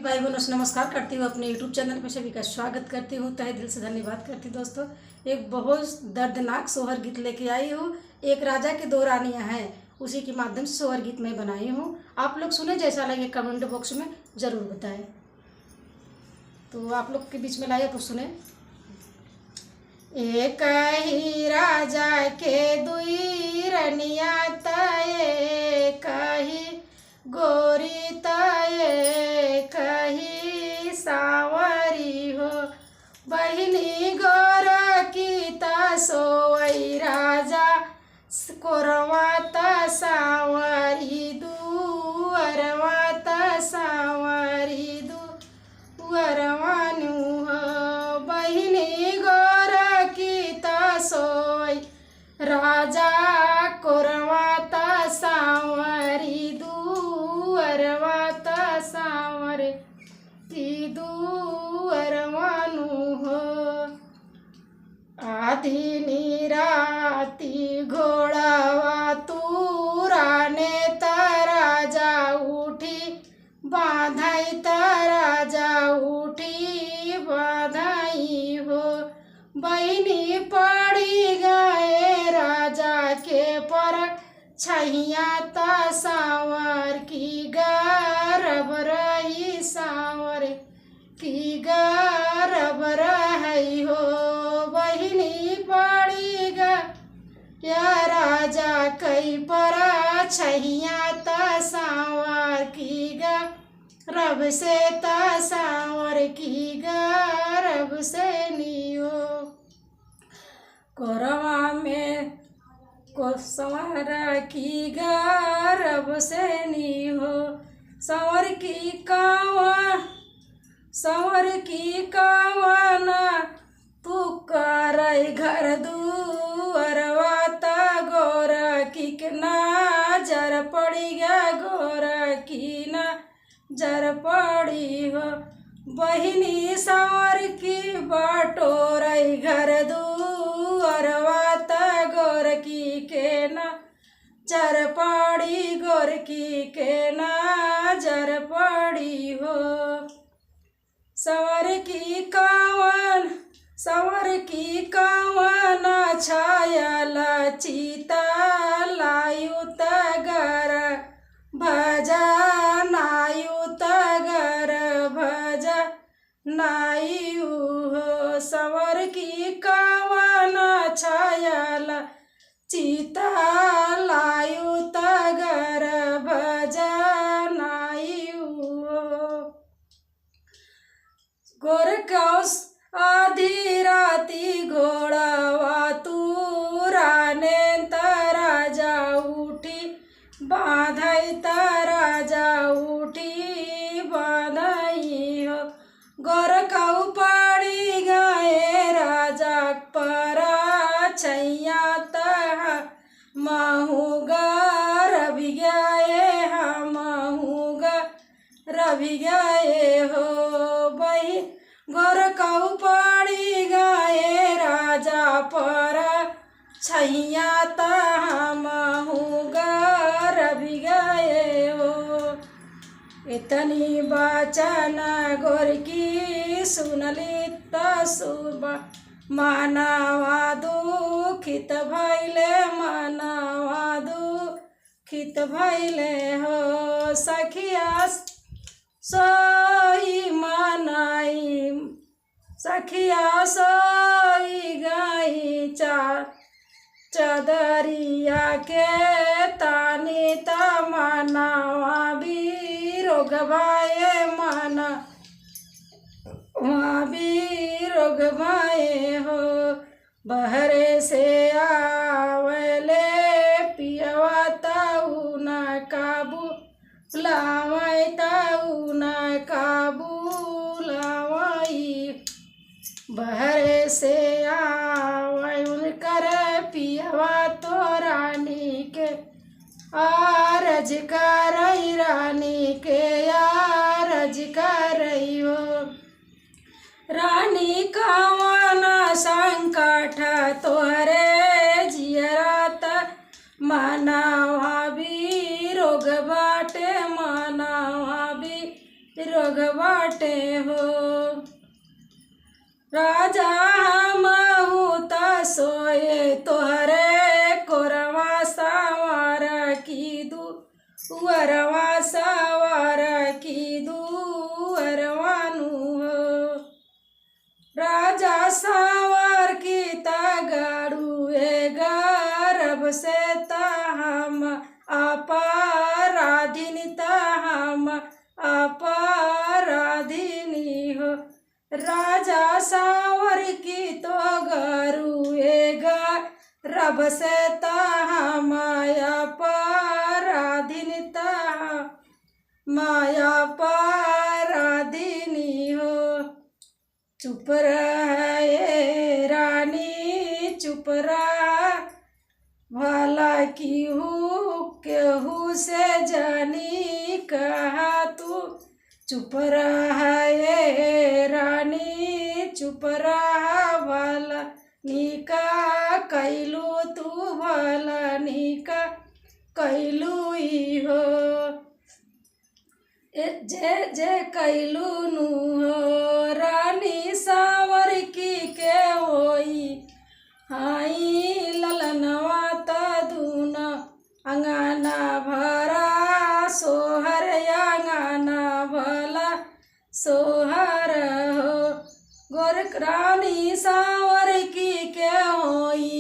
सभी भाई बहनों से नमस्कार करती हूँ। अपने यूट्यूब चैनल पर सभी का स्वागत करती हूँ। तहे दिल से धन्यवाद करती हूँ। दोस्तों, एक बहुत दर्दनाक सोहर गीत लेके आई हूँ। एक राजा की दो रानियाँ हैं, उसी के माध्यम से सोहर गीत मैं बनाई हूँ। आप लोग सुने, जैसा लगे कमेंट बॉक्स में ज़रूर बताएं। तो आप लोग के बीच में लाए तो सुने। एक ही राजा के दुई रनिया तये कही गोरी तये कही सावरी हो, बहिनी गोर की सोई राजा कोरवात सावरी दुअरवात सावरी दुअरवानु हो, बहिनी गोर की सोई राजा कोरवात सावरी दुअरवात सावर की दुअरवानु हो। आधी निराती घोड़ावा तुराने तराजा उठी बाधाई तराजा उठी बाधाई हो, बहिनी पड़ी गए राजा के पर छैया ता सावर की गरब रही सावर की गरब रही हो, बहिनी पड़ी ग या राजा कई पर छैया ता सावर की गरब से ता सावर की गरब से नियो, कोरवा में को संवर की गरब से नी हो, संवर की कावना तू करई घर दुअरवा ता गोर की नजर पड़ी गया गोर की नजर पड़ी हो, बहिनी संवर की बटोरई घर दुअरवा ता गोर की के नजर पड़ी गोर की के नजर पड़ी हो, संवर की कावन छायल चिता लायु तगर भजा नायु तगर भजा नायु हो, संवर की कावन छायल चिता लायु तगर भजा नायु हो, गोरकौस आधी राती घोड़ावा तुराने तराजा उठी बाधाई तराजा उठी बाधाई हो, गोरकौ पड़ी गए राजा पर छैया तह महूगा रवि गए हम महूगा रवि गए हो, बही गोरकौ पड़ी गए राजा पर छैया तह महूगा रवि गए हो, इतनी बचन गोर की सुनली तसुबा मानवा दुखित भैले मानवा दुखित भैले हो, सखिया सोई मनाई सखिया सोई गई चदरिया के तानी तमनावा भी रोगवाए मन वहाँ भी रोगवाए हो, बहरे से आवले पियवा ताऊ न काबू लावाई ताऊ न काबू लावाई, बहरे से आवाई उनकर पियवा तो रानी के आरज करई रानी के आरज करई हो, रानी कावन संकट तोहरे जियरात मनावा भी रोग बाटे मनावा भी रोग बाटे हो। राजा हमहू त सोए तोहरे कोरवा सवार की दुअरवा सवार की दुअरवानु हो। राजा सवार की तगाड़ुए गर्भ से हम अपराधिनी हम अपराधिनी हो। राजा सावर की तो गरुएगा रब से माया पराधीनी माया पराधीनी हो। चुप रहे रानी चुप रहा भला केहू से जानी कहा तू। चुप रहे रानी चुप रहा भला निका कैलू तू भला निका कैलू ही हो। जे जे कैलू नु हो रानी सावर की के होई हाई ललनवा तदून अंगना भरा सोहर अंगना भला सोहर हो। गोरख रानी सावर की के होई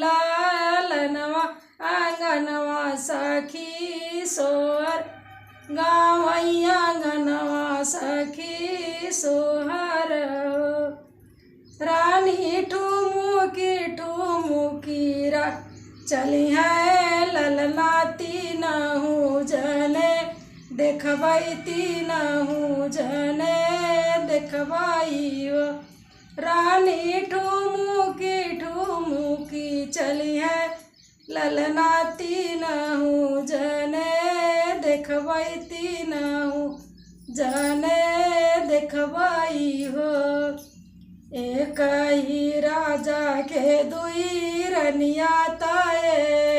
ललनवा आंगनवा सखी सोहर गाँव आंगनवा सखी सोहर हो। रानी ठुमुकी रा चली है ललना तीनहु जने देखबाई तीनहु जने देखबाई हो। रानी ठुमुकी चली है ललना तीनहु जने देखबाई तीनहु जने देखबाई हो। एक ही राजा के दुई रनिया ताए